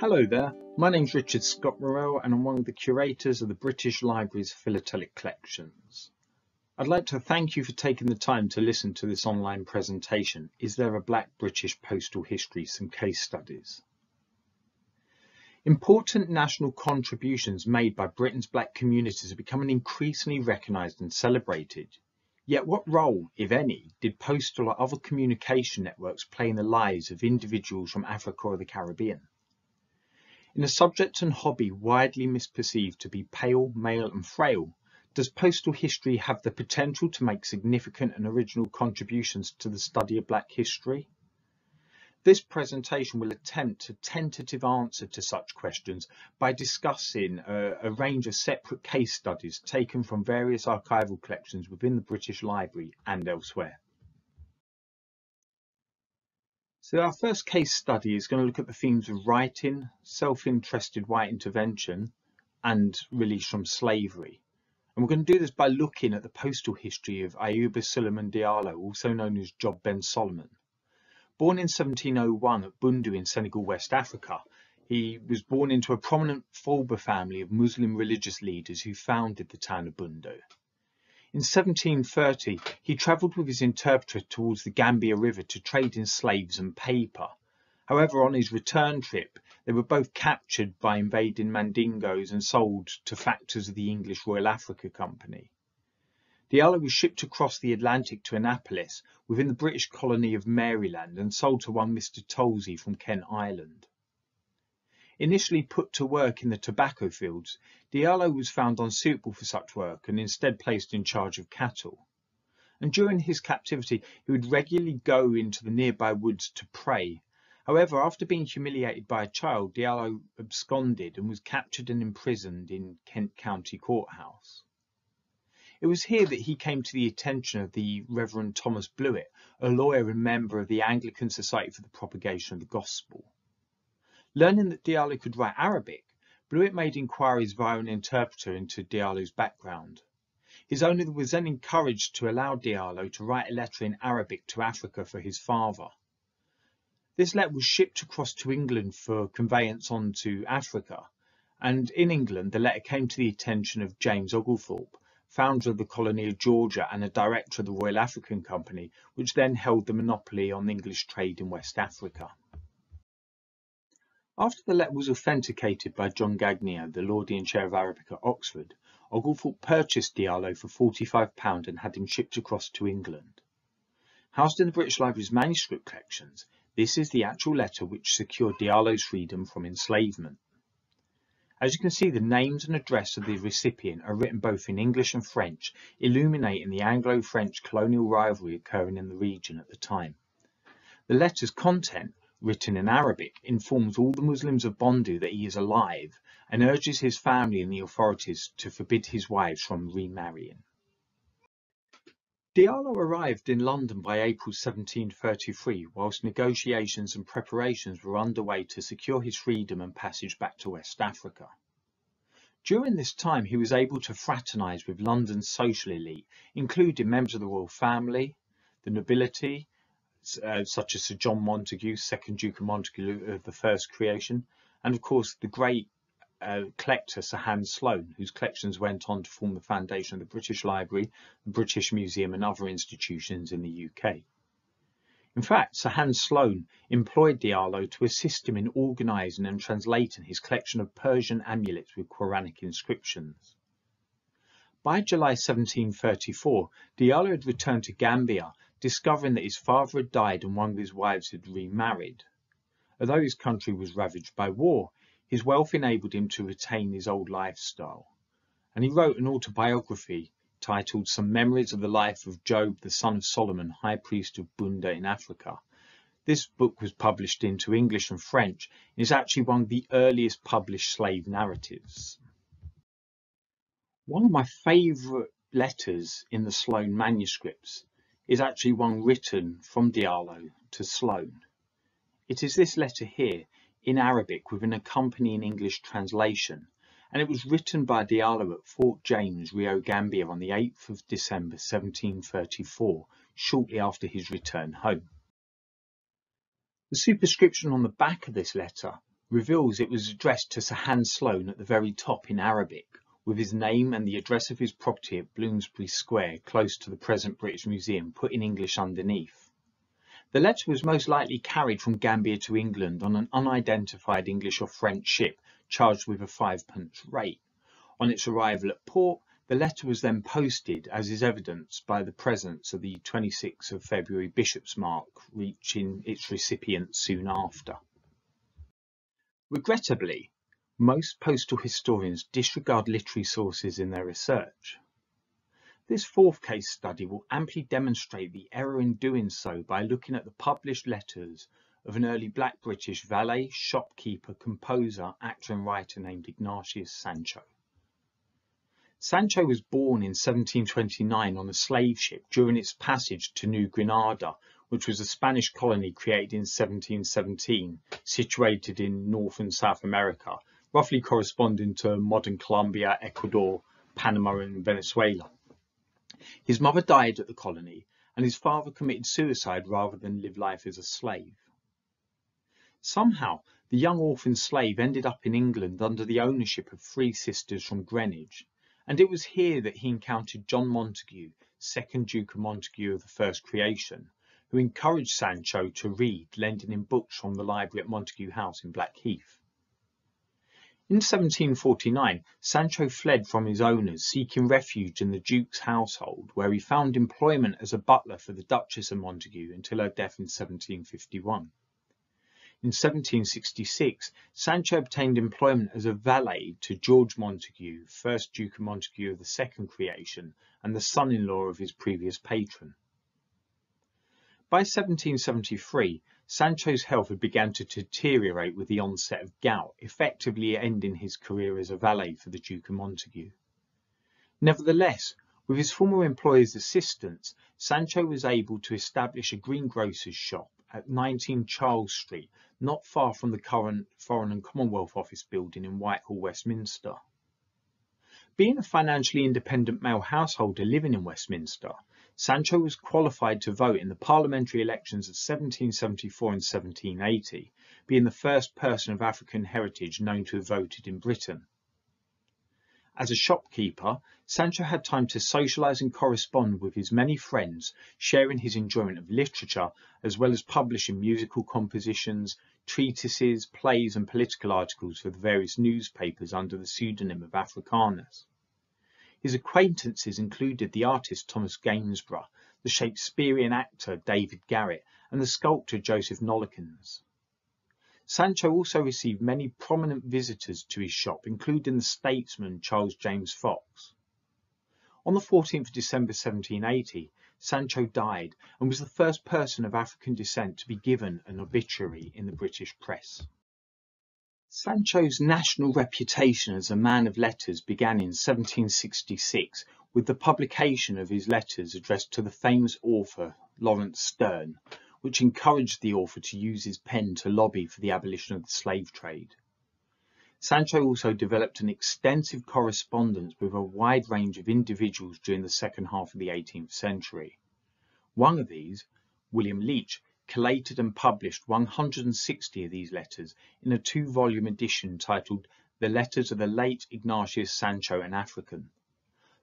Hello there, my name's Richard Morel and I'm one of the curators of the British Library's Philatelic Collections. I'd like to thank you for taking the time to listen to this online presentation, Is There a Black British Postal History? Some Case Studies. Important national contributions made by Britain's black communities are becoming increasingly recognised and celebrated. Yet what role, if any, did postal or other communication networks play in the lives of individuals from Africa or the Caribbean? In a subject and hobby widely misperceived to be pale, male and frail, does postal history have the potential to make significant and original contributions to the study of black history? This presentation will attempt a tentative answer to such questions by discussing a range of separate case studies taken from various archival collections within the British Library and elsewhere. So our first case study is going to look at the themes of writing, self-interested white intervention, and release from slavery. And we're going to do this by looking at the postal history of Ayuba Suleiman Diallo, also known as Job Ben Solomon. Born in 1701 at Bundu in Senegal, West Africa, he was born into a prominent Fulbe family of Muslim religious leaders who founded the town of Bundu. In 1730, he travelled with his interpreter towards the Gambia River to trade in slaves and paper. However, on his return trip, they were both captured by invading Mandingos and sold to factors of the English Royal Africa Company. Diallo was shipped across the Atlantic to Annapolis within the British colony of Maryland and sold to one Mr. Tolsey from Kent Island. Initially put to work in the tobacco fields, Diallo was found unsuitable for such work and instead placed in charge of cattle. And during his captivity, he would regularly go into the nearby woods to pray. However, after being humiliated by a child, Diallo absconded and was captured and imprisoned in Kent County Courthouse. It was here that he came to the attention of the Reverend Thomas Blewett, a lawyer and member of the Anglican Society for the Propagation of the Gospel. Learning that Diallo could write Arabic, Blewett made inquiries via an interpreter into Diallo's background. His owner was then encouraged to allow Diallo to write a letter in Arabic to Africa for his father. This letter was shipped across to England for conveyance on to Africa, and in England the letter came to the attention of James Oglethorpe, founder of the colony of Georgia and a director of the Royal African Company, which then held the monopoly on English trade in West Africa. After the letter was authenticated by John Gagnier, the Laudian Chair of Arabic at Oxford, Oglethorpe purchased Diallo for £45 and had him shipped across to England. Housed in the British Library's manuscript collections, this is the actual letter which secured Diallo's freedom from enslavement. As you can see, the names and address of the recipient are written both in English and French, illuminating the Anglo-French colonial rivalry occurring in the region at the time. The letter's content, written in Arabic, informs all the Muslims of Bundu that he is alive and urges his family and the authorities to forbid his wives from remarrying. Diallo arrived in London by April 1733, whilst negotiations and preparations were underway to secure his freedom and passage back to West Africa. During this time, he was able to fraternise with London's social elite, including members of the royal family, the nobility, such as Sir John Montagu, 2nd Duke of Montagu of the First Creation, and of course the great collector Sir Hans Sloane, whose collections went on to form the foundation of the British Library, the British Museum and other institutions in the UK. In fact, Sir Hans Sloane employed Diallo to assist him in organising and translating his collection of Persian amulets with Quranic inscriptions. By July 1734, Diallo had returned to Gambia, discovering that his father had died and one of his wives had remarried. Although his country was ravaged by war, his wealth enabled him to retain his old lifestyle, and he wrote an autobiography titled Some Memories of the Life of Job, the son of Solomon, High Priest of Bunda in Africa. This book was published into English and French and is actually one of the earliest published slave narratives. One of my favourite letters in the Sloane manuscripts is actually one written from Diallo to Sloane. It is this letter here in Arabic with an accompanying English translation, and it was written by Diallo at Fort James, Rio Gambia on the 8th of December 1734, shortly after his return home. The superscription on the back of this letter reveals it was addressed to Sir Hans Sloane at the very top in Arabic, with his name and the address of his property at Bloomsbury Square, close to the present British Museum, put in English underneath. The letter was most likely carried from Gambia to England on an unidentified English or French ship charged with a 5-pence rate. On its arrival at port, the letter was then posted, as is evidenced by the presence of the 26th of February bishop's mark reaching its recipient soon after. Regrettably, most postal historians disregard literary sources in their research. This fourth case study will amply demonstrate the error in doing so by looking at the published letters of an early black British valet, shopkeeper, composer, actor and writer named Ignatius Sancho. Sancho was born in 1729 on a slave ship during its passage to New Granada, which was a Spanish colony created in 1717, situated in North and South America, roughly corresponding to modern Colombia, Ecuador, Panama and Venezuela. His mother died at the colony, and his father committed suicide rather than live life as a slave. Somehow, the young orphan slave ended up in England under the ownership of 3 sisters from Greenwich, and it was here that he encountered John Montague, 2nd Duke of Montague of the First Creation, who encouraged Sancho to read, lending him books from the library at Montague House in Blackheath. In 1749, Sancho fled from his owners, seeking refuge in the Duke's household, where he found employment as a butler for the Duchess of Montague until her death in 1751. In 1766, Sancho obtained employment as a valet to George Montague, 1st Duke of Montague of the Second Creation, and the son-in-law of his previous patron. By 1773, Sancho's health had begun to deteriorate with the onset of gout, effectively ending his career as a valet for the Duke of Montague. Nevertheless, with his former employer's assistance, Sancho was able to establish a greengrocer's shop at 19 Charles Street, not far from the current Foreign and Commonwealth Office building in Whitehall, Westminster. Being a financially independent male householder living in Westminster, Sancho was qualified to vote in the parliamentary elections of 1774 and 1780, being the first person of African heritage known to have voted in Britain. As a shopkeeper, Sancho had time to socialise and correspond with his many friends, sharing his enjoyment of literature, as well as publishing musical compositions, treatises, plays and political articles for the various newspapers under the pseudonym of Africanus. His acquaintances included the artist Thomas Gainsborough, the Shakespearean actor David Garrett, and the sculptor Joseph Nollekens. Sancho also received many prominent visitors to his shop, including the statesman Charles James Fox. On the 14th of December 1780, Sancho died and was the first person of African descent to be given an obituary in the British press. Sancho's national reputation as a man of letters began in 1766 with the publication of his letters addressed to the famous author Lawrence Sterne, which encouraged the author to use his pen to lobby for the abolition of the slave trade. Sancho also developed an extensive correspondence with a wide range of individuals during the second half of the 18th century. One of these, William Leach, collated and published 160 of these letters in a 2-volume edition titled The Letters of the Late Ignatius Sancho an African.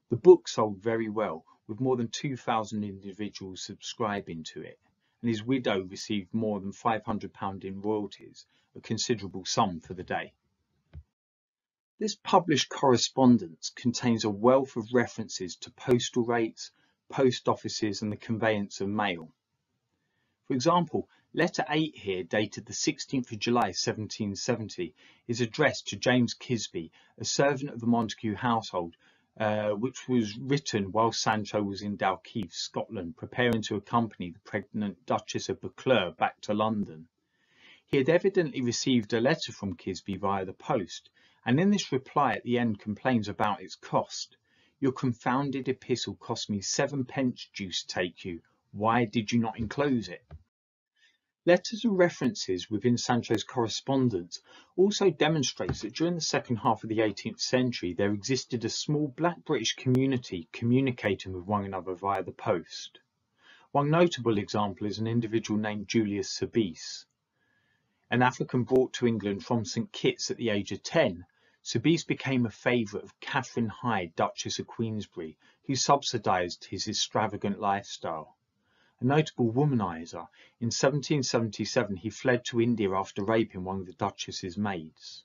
The book sold very well, with more than 2,000 individuals subscribing to it, and his widow received more than £500 in royalties, a considerable sum for the day. This published correspondence contains a wealth of references to postal rates, post offices and the conveyance of mail. For example, letter 8 here, dated the 16th of July 1770, is addressed to James Kisby, a servant of the Montague household, which was written while Sancho was in Dalkeith, Scotland, preparing to accompany the pregnant Duchess of Buccleuch back to London. He had evidently received a letter from Kisby via the post, and in this reply at the end complains about its cost. "Your confounded epistle cost me 7 pence deuce take you. Why did you not enclose it?" Letters and references within Sancho's correspondence also demonstrates that during the second half of the 18th century there existed a small black British community communicating with one another via the post. One notable example is an individual named Julius Sobiese. An African brought to England from St Kitts at the age of 10, Soubise became a favourite of Catherine Hyde, Duchess of Queensberry, who subsidised his extravagant lifestyle. A notable womaniser, in 1777 he fled to India after raping one of the Duchess's maids.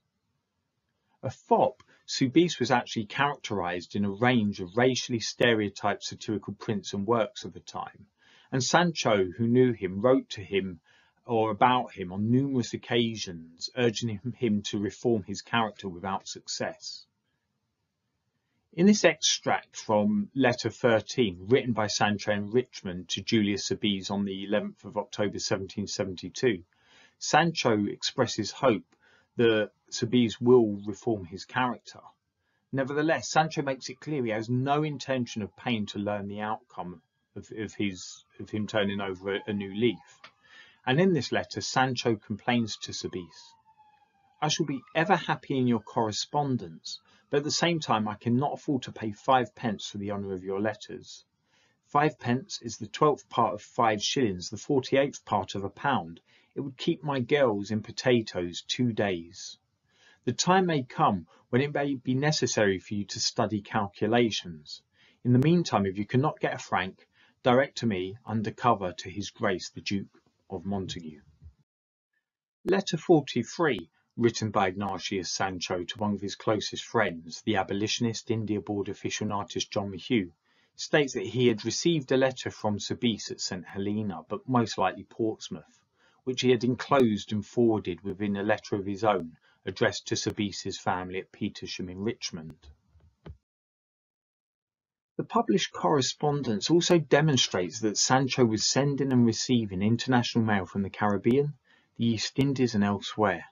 A fop, Soubise was actually characterised in a range of racially stereotyped satirical prints and works of the time, and Sancho, who knew him, wrote to him or about him on numerous occasions, urging him to reform his character without success. In this extract from Letter 13, written by Sancho in Richmond to Julius Soubise on the 11th of October 1772, Sancho expresses hope that Soubise will reform his character. Nevertheless, Sancho makes it clear he has no intention of paying to learn the outcome of him turning over a new leaf. And in this letter, Sancho complains to Soubise, "I shall be ever happy in your correspondence, but at the same time I cannot afford to pay 5 pence for the honour of your letters. 5 pence is the 12th part of 5 shillings, the 48th part of a pound. It would keep my girls in potatoes 2 days. The time may come when it may be necessary for you to study calculations. In the meantime, if you cannot get a franc, direct to me under cover to His Grace the Duke of Montague." Letter 43, written by Ignatius Sancho to one of his closest friends, the abolitionist, India Board official and artist John Mayhew, states that he had received a letter from Soubise at St Helena, but most likely Portsmouth, which he had enclosed and forwarded within a letter of his own addressed to Soubise's family at Petersham in Richmond. The published correspondence also demonstrates that Sancho was sending and receiving international mail from the Caribbean, the East Indies and elsewhere.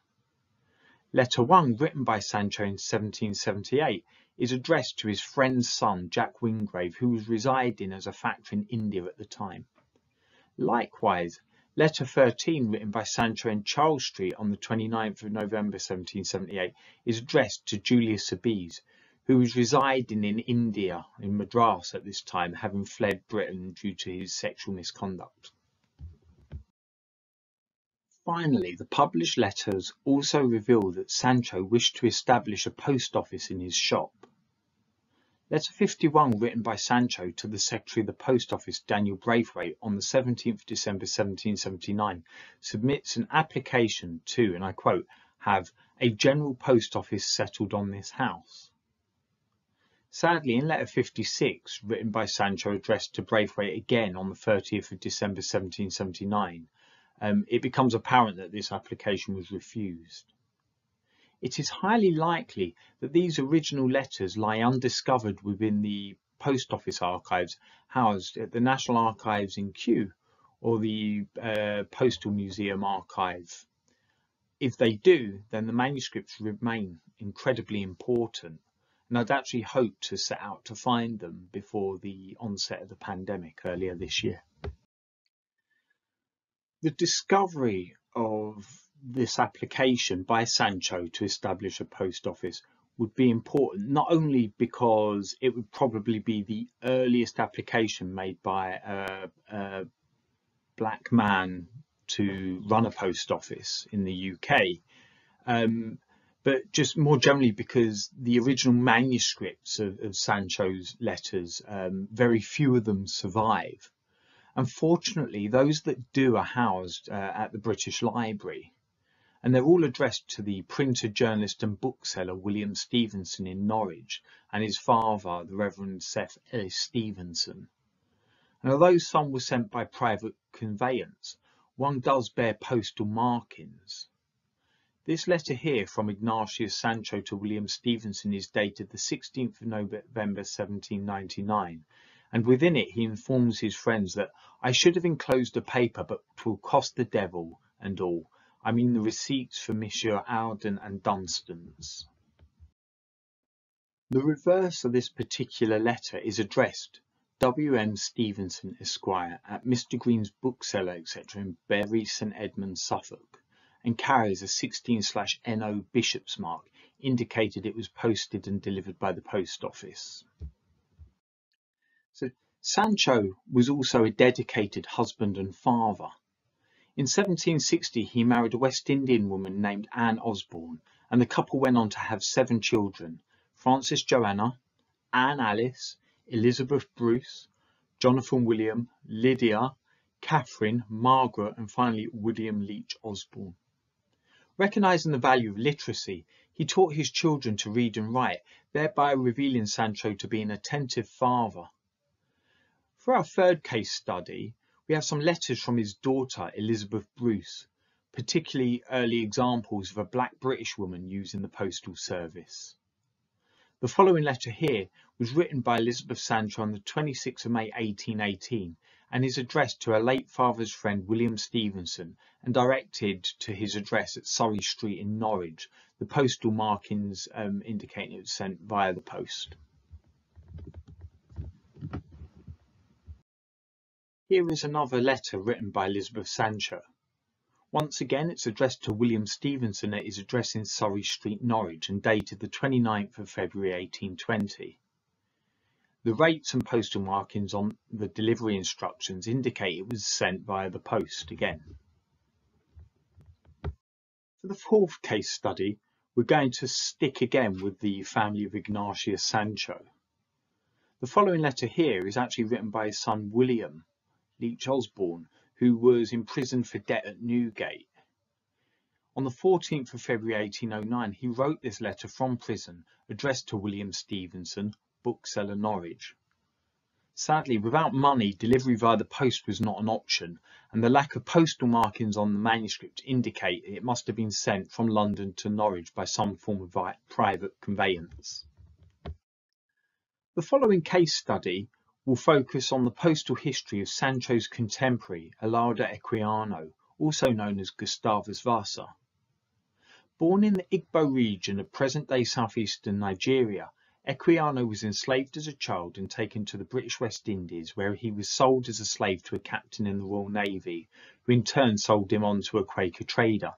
Letter 1, written by Sancho in 1778, is addressed to his friend's son, Jack Wingrave, who was residing as a factor in India at the time. Likewise, Letter 13, written by Sancho in Charles Street on the 29th of November 1778, is addressed to Julius Soubise, who was residing in India, in Madras at this time, having fled Britain due to his sexual misconduct. Finally, the published letters also reveal that Sancho wished to establish a post office in his shop. Letter 51, written by Sancho to the Secretary of the Post Office, Daniel Braithwaite, on the 17th of December 1779, submits an application to, and I quote, "have a general post office settled on this house." Sadly, in letter 56, written by Sancho addressed to Braithwaite again on the 30th of December 1779, it becomes apparent that this application was refused. It is highly likely that these original letters lie undiscovered within the post office archives housed at the National Archives in Kew or the Postal Museum archive. If they do, then the manuscripts remain incredibly important, and I'd actually hoped to set out to find them before the onset of the pandemic earlier this year. The discovery of this application by Sancho to establish a post office would be important, not only because it would probably be the earliest application made by a black man to run a post office in the UK, but just more generally because the original manuscripts of Sancho's letters, very few of them survive. Unfortunately, those that do are housed at the British Library, and they're all addressed to the printer, journalist and bookseller William Stevenson in Norwich and his father, the Reverend Seth Ellis Stevenson. And although some were sent by private conveyance, one does bear postal markings. This letter here from Ignatius Sancho to William Stevenson is dated the 16th of November 1799, and within it he informs his friends that "I should have enclosed a paper, but 'twill cost the devil and all. I mean the receipts for Monsieur Alden and Dunstan's." The reverse of this particular letter is addressed W.M. Stevenson, Esquire, at Mr. Green's bookseller, etc., in Bury St. Edmunds, Suffolk, and carries a 16/NO bishop's mark, indicated it was posted and delivered by the post office. So Sancho was also a dedicated husband and father. In 1760 he married a West Indian woman named Anne Osborne, and the couple went on to have 7 children: Frances Joanna, Anne Alice, Elizabeth Bruce, Jonathan William, Lydia, Catherine, Margaret, and finally William Leach Osborne. Recognising the value of literacy, he taught his children to read and write, thereby revealing Sancho to be an attentive father. For our third case study, we have some letters from his daughter Elizabeth Bruce, particularly early examples of a black British woman using the postal service. The following letter here was written by Elizabeth Sancho on the 26th of May 1818 and is addressed to her late father's friend William Stevenson and directed to his address at Surrey Street in Norwich, the postal markings indicating it was sent via the post. Here is another letter written by Elizabeth Sancho. Once again, it's addressed to William Stevenson at his address in Surrey Street, Norwich, and dated the 29th of February 1820. The rates and postal markings on the delivery instructions indicate it was sent via the post again. For the fourth case study, we're going to stick again with the family of Ignatius Sancho. The following letter here is actually written by his son William Leach Osborne, who was imprisoned for debt at Newgate. On the 14th of February 1809, he wrote this letter from prison, addressed to William Stevenson, bookseller, Norwich. Sadly, without money, delivery via the post was not an option, and the lack of postal markings on the manuscript indicate it must have been sent from London to Norwich by some form of private conveyance. The following case study will focus on the postal history of Sancho's contemporary, Alauda Equiano, also known as Gustavus Vasa. Born in the Igbo region of present-day southeastern Nigeria, Equiano was enslaved as a child and taken to the British West Indies, where he was sold as a slave to a captain in the Royal Navy, who in turn sold him on to a Quaker trader.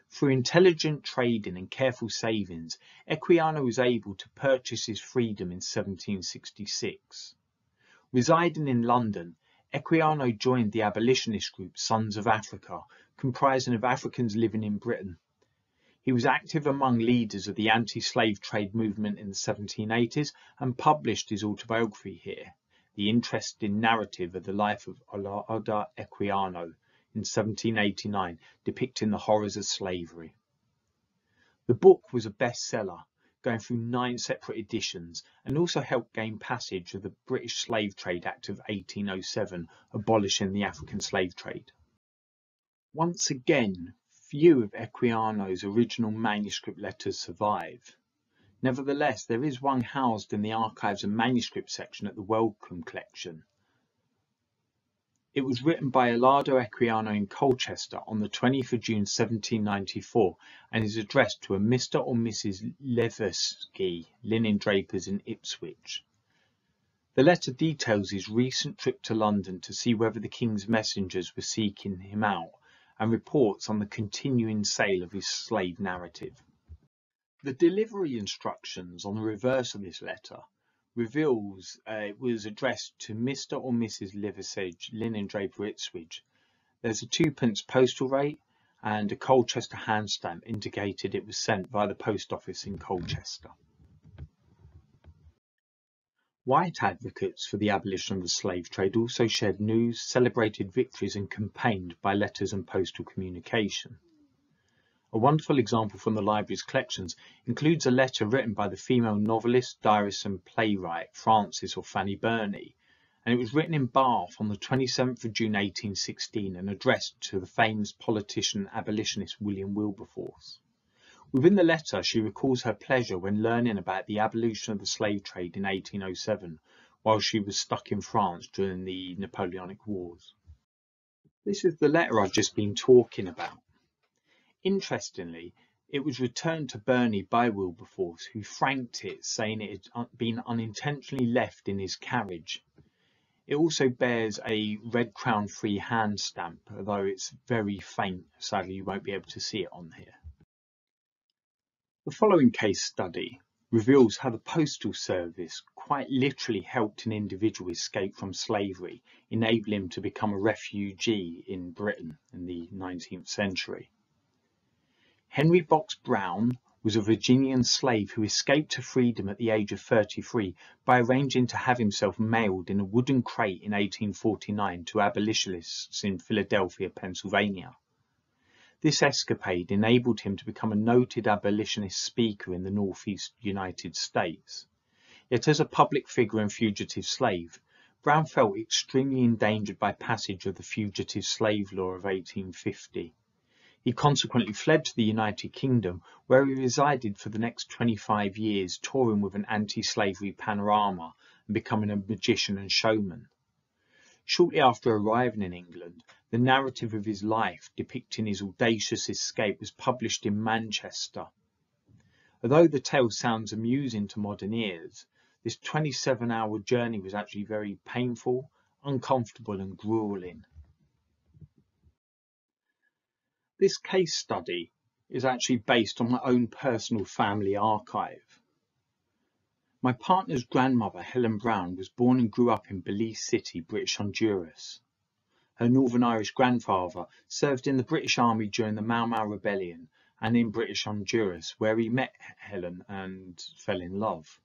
Through intelligent trading and careful savings, Equiano was able to purchase his freedom in 1766. Residing in London, Equiano joined the abolitionist group Sons of Africa, comprising of Africans living in Britain. He was active among leaders of the anti-slave trade movement in the 1780s and published his autobiography here, The Interesting Narrative of the Life of Alauda Equiano, in 1789, depicting the horrors of slavery. The book was a bestseller, going through 9 separate editions, and also helped gain passage of the British Slave Trade Act of 1807, abolishing the African slave trade. Once again, few of Equiano's original manuscript letters survive. Nevertheless, there is one housed in the Archives and Manuscript section at the Wellcome Collection. It was written by Alauda Equiano in Colchester on the 20th of June 1794 and is addressed to a Mr. or Mrs. Leversky, linen drapers in Ipswich. The letter details his recent trip to London to see whether the King's messengers were seeking him out, and reports on the continuing sale of his slave narrative. The delivery instructions on the reverse of this letter reveals it was addressed to Mr. or Mrs. Liversedge, linen draper, Ipswich. There's a 2p postal rate and a Colchester hand stamp indicated it was sent by the post office in Colchester. White advocates for the abolition of the slave trade also shared news, celebrated victories and campaigned by letters and postal communication. A wonderful example from the library's collections includes a letter written by the female novelist, diarist and playwright Frances or Fanny Burney, and it was written in Bath on the 27th of June 1816 and addressed to the famous politician abolitionist William Wilberforce. Within the letter, she recalls her pleasure when learning about the abolition of the slave trade in 1807, while she was stuck in France during the Napoleonic Wars. This is the letter I've just been talking about. Interestingly, it was returned to Burney by Wilberforce, who franked it, saying it had been unintentionally left in his carriage. It also bears a red crown free hand stamp, although it's very faint, sadly you won't be able to see it on here. The following case study reveals how the Postal Service quite literally helped an individual escape from slavery, enabling him to become a refugee in Britain in the 19th century. Henry Box Brown was a Virginian slave who escaped to freedom at the age of 33 by arranging to have himself mailed in a wooden crate in 1849 to abolitionists in Philadelphia, Pennsylvania. This escapade enabled him to become a noted abolitionist speaker in the Northeast United States. Yet as a public figure and fugitive slave, Brown felt extremely endangered by passage of the Fugitive Slave Law of 1850. He consequently fled to the United Kingdom, where he resided for the next 25 years, touring with an anti-slavery panorama and becoming a magician and showman. Shortly after arriving in England, the narrative of his life, depicting his audacious escape, was published in Manchester. Although the tale sounds amusing to modern ears, this 27-hour journey was actually very painful, uncomfortable and grueling. This case study is actually based on my own personal family archive. My partner's grandmother, Helen Brown, was born and grew up in Belize City, British Honduras. Her Northern Irish grandfather served in the British Army during the Mau Mau Rebellion and in British Honduras, where he met Helen and fell in love.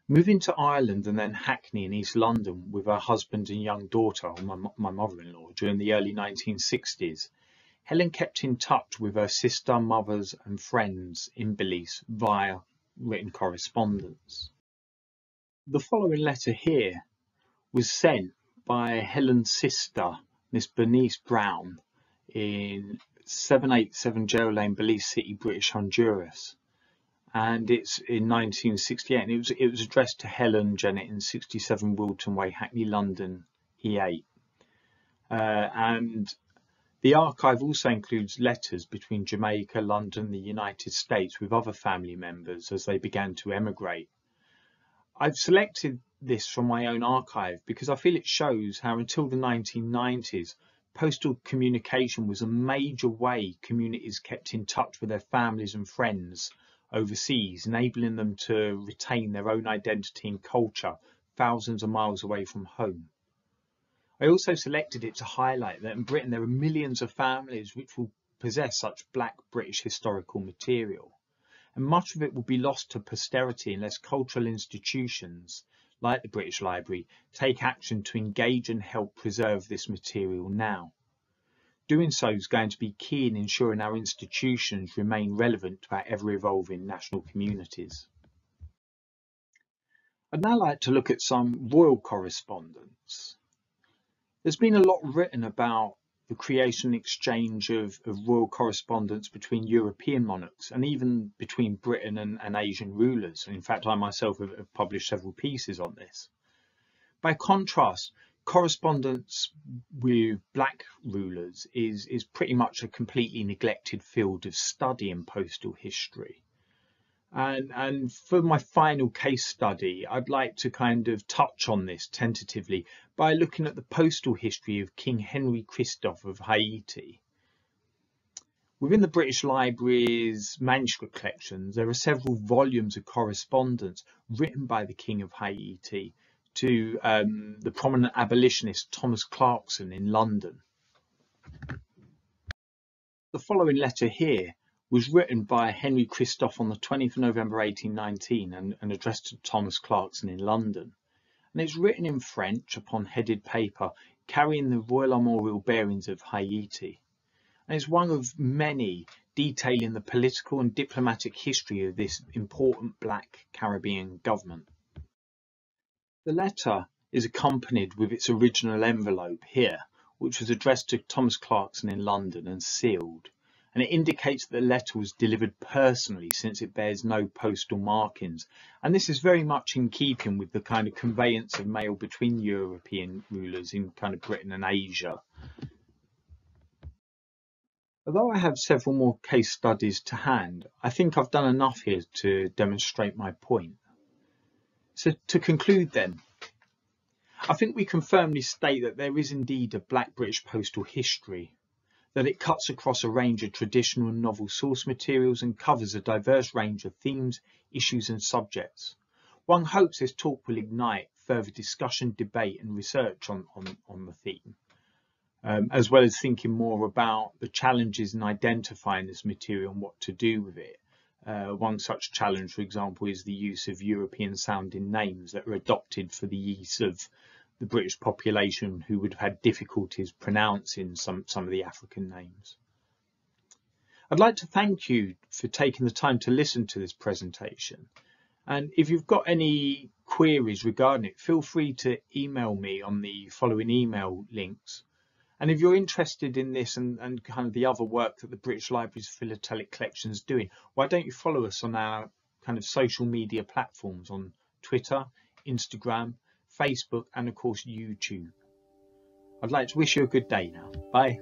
Moving to Ireland and then Hackney in East London with her husband and young daughter, my mother-in-law, during the early 1960s, Helen kept in touch with her sister, mothers and friends in Belize via written correspondence. The following letter here was sent by Helen's sister, Miss Bernice Brown, in 787 Jail Lane, Belize City, British Honduras, and it's in 1968. And it was addressed to Helen Jennett in 67 Wilton Way, Hackney, London, E8. And the archive also includes letters between Jamaica, London, and the United States with other family members as they began to emigrate. I've selected this from my own archive because I feel it shows how until the 1990s, postal communication was a major way communities kept in touch with their families and friends overseas, enabling them to retain their own identity and culture thousands of miles away from home. I also selected it to highlight that in Britain there are millions of families which will possess such Black British historical material, and much of it will be lost to posterity unless cultural institutions like the British Library take action to engage and help preserve this material now. Doing so is going to be key in ensuring our institutions remain relevant to our ever-evolving national communities. I'd now like to look at some royal correspondence. There's been a lot written about the creation and exchange of royal correspondence between European monarchs and even between Britain and Asian rulers. In fact, I myself have published several pieces on this. By contrast, correspondence with Black rulers is pretty much a completely neglected field of study in postal history. And for my final case study, I'd like to kind of touch on this tentatively by looking at the postal history of King Henry Christophe of Haiti. Within the British Library's manuscript collections, there are several volumes of correspondence written by the King of Haiti to the prominent abolitionist Thomas Clarkson in London. The following letter here was written by Henry Christophe on the 20th of November 1819 and addressed to Thomas Clarkson in London. And it's written in French upon headed paper carrying the royal armorial bearings of Haiti. And it's one of many detailing the political and diplomatic history of this important Black Caribbean government. The letter is accompanied with its original envelope here, which was addressed to Thomas Clarkson in London and sealed. And it indicates that the letter was delivered personally since it bears no postal markings. And this is very much in keeping with the kind of conveyance of mail between European rulers in kind of Britain and Asia. Although I have several more case studies to hand, I think I've done enough here to demonstrate my point. So to conclude then, I think we can firmly state that there is indeed a Black British postal history. that it cuts across a range of traditional and novel source materials and covers a diverse range of themes, issues and subjects. One hopes this talk will ignite further discussion, debate and research on the theme, as well as thinking more about the challenges in identifying this material and what to do with it. One such challenge, for example, is the use of European sounding names that are adopted for the use of the British population who would have had difficulties pronouncing some of the African names. I'd like to thank you for taking the time to listen to this presentation. And if you've got any queries regarding it, feel free to email me on the following email links. And if you're interested in this and kind of the other work that the British Library's Philatelic Collections is doing, why don't you follow us on our kind of social media platforms on Twitter, Instagram, Facebook and of course YouTube. I'd like to wish you a good day now. Bye.